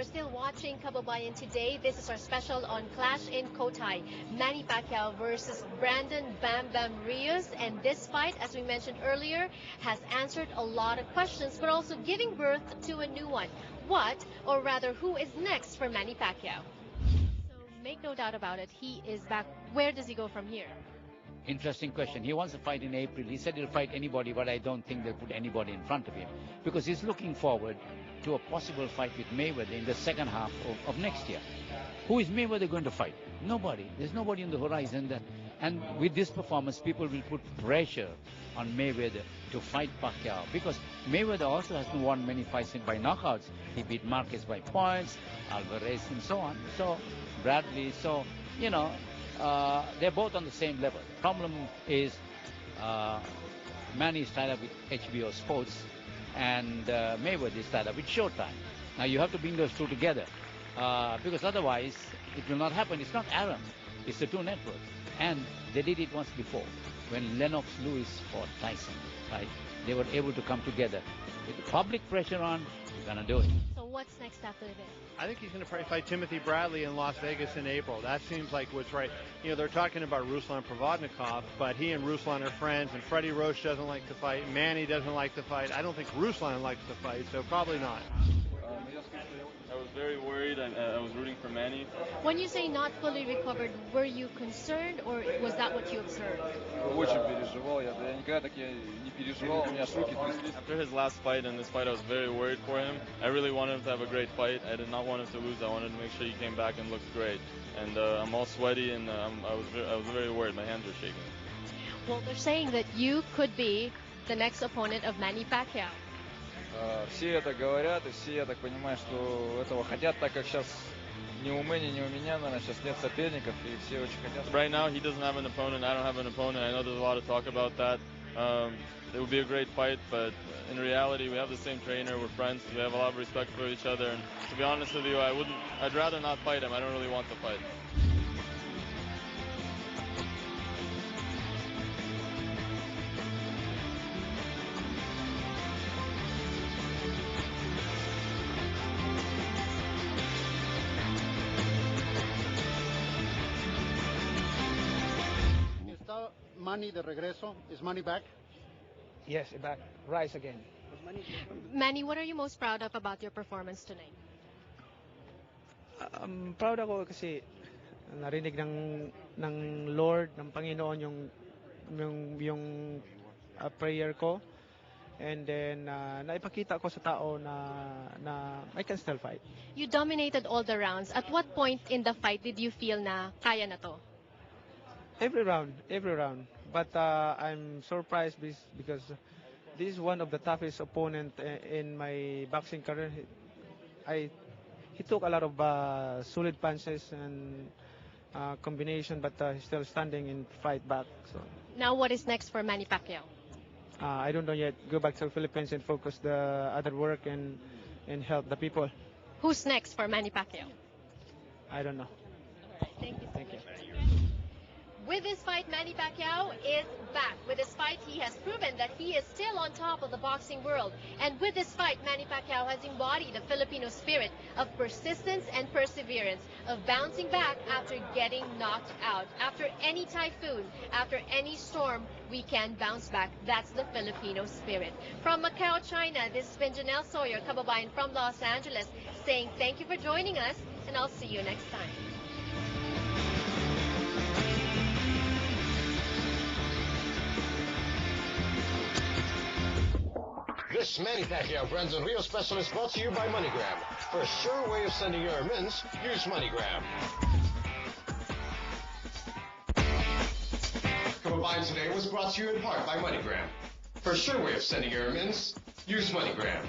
are still watching Kababayan today. This is our special on Clash in Cotai. Manny Pacquiao versus Brandon Bam Bam Rios. And this fight, as we mentioned earlier, has answered a lot of questions, but also giving birth to a new one. What, or rather, who is next for Manny Pacquiao? So make no doubt about it, he is back. Where does he go from here? Interesting question. He wants to fight in April. He said he'll fight anybody, but I don't think they'll put anybody in front of him because he's looking forward to a possible fight with Mayweather in the second half of next year. Who is Mayweather going to fight? Nobody. There's nobody on the horizon. And with this performance, people will put pressure on Mayweather to fight Pacquiao because Mayweather also hasn't won many fights by knockouts. He beat Marquez by points, Alvarez, and so on. So Bradley. So, you know, they're both on the same level. Problem is Manny is tied up with HBO Sports and Mayweather is tied up with Showtime. Now you have to bring those two together because otherwise it will not happen. It's not Aram. It's the two networks. And they did it once before when Lennox Lewis fought Tyson, right? They were able to come together. With the public pressure on, you're going to do it. So what's next after this? I think he's going to probably fight Timothy Bradley in Las Vegas in April. That seems like what's right. You know, they're talking about Ruslan Provodnikov, but he and Ruslan are friends, and Freddie Roach doesn't like to fight. Manny doesn't like to fight. I don't think Ruslan likes to fight, so probably not. I was very worried. I was rooting for Manny. When you say not fully recovered, were you concerned or was that what you observed? After his last fight and this fight, I was very worried for him. I really wanted him to have a great fight. I did not want him to lose. I wanted to make sure he came back and looked great. And I'm all sweaty and I was very worried. My hands were shaking. Well, they're saying that you could be the next opponent of Manny Pacquiao. Все это говорят, и все, я так понимаю, что этого хотят, так как сейчас ни у Мэни, ни у меня, наверное, сейчас нет соперников, и все очень хотят. Right now, he doesn't have an opponent. I don't have an opponent. I know there's a lot of talk about that. It would be a great fight, but in reality, we have the same trainer. We're friends. We have a lot of respect for each other. And to be honest with you, I'd rather not fight him. I don't really want to fight. Manny de regreso. Is Manny back? Yes, back. Rise again. Manny, what are you most proud of about your performance tonight? Proud ako kasi narinig ng Lord, ng Panginoon yung prayer ko. And then naipakita ko sa tao na I can still fight. You dominated all the rounds. At what point in the fight did you feel na kaya na to? Every round. But I'm surprised because this is one of the toughest opponent in my boxing career. He took a lot of solid punches and combination, but he's still standing and fight back. So now what is next for Manny Pacquiao? I don't know yet. Go back to the Philippines and focus the other work and help the people. Who's next for Manny Pacquiao? I don't know. All right, thank you so Thank much. you. With this fight, Manny Pacquiao is back. With this fight, he has proven that he is still on top of the boxing world. And with this fight, Manny Pacquiao has embodied the Filipino spirit of persistence and perseverance, of bouncing back after getting knocked out. After any typhoon, after any storm, we can bounce back. That's the Filipino spirit. From Macau, China, this has been Janelle Sawyer, Kababayan from Los Angeles, saying thank you for joining us, and I'll see you next time. This Manny Pacquiao Brandon Rios special is brought to you by MoneyGram. For a sure way of sending your remittance, use MoneyGram. Kababayan today was brought to you in part by MoneyGram. For a sure way of sending your remittance, use MoneyGram.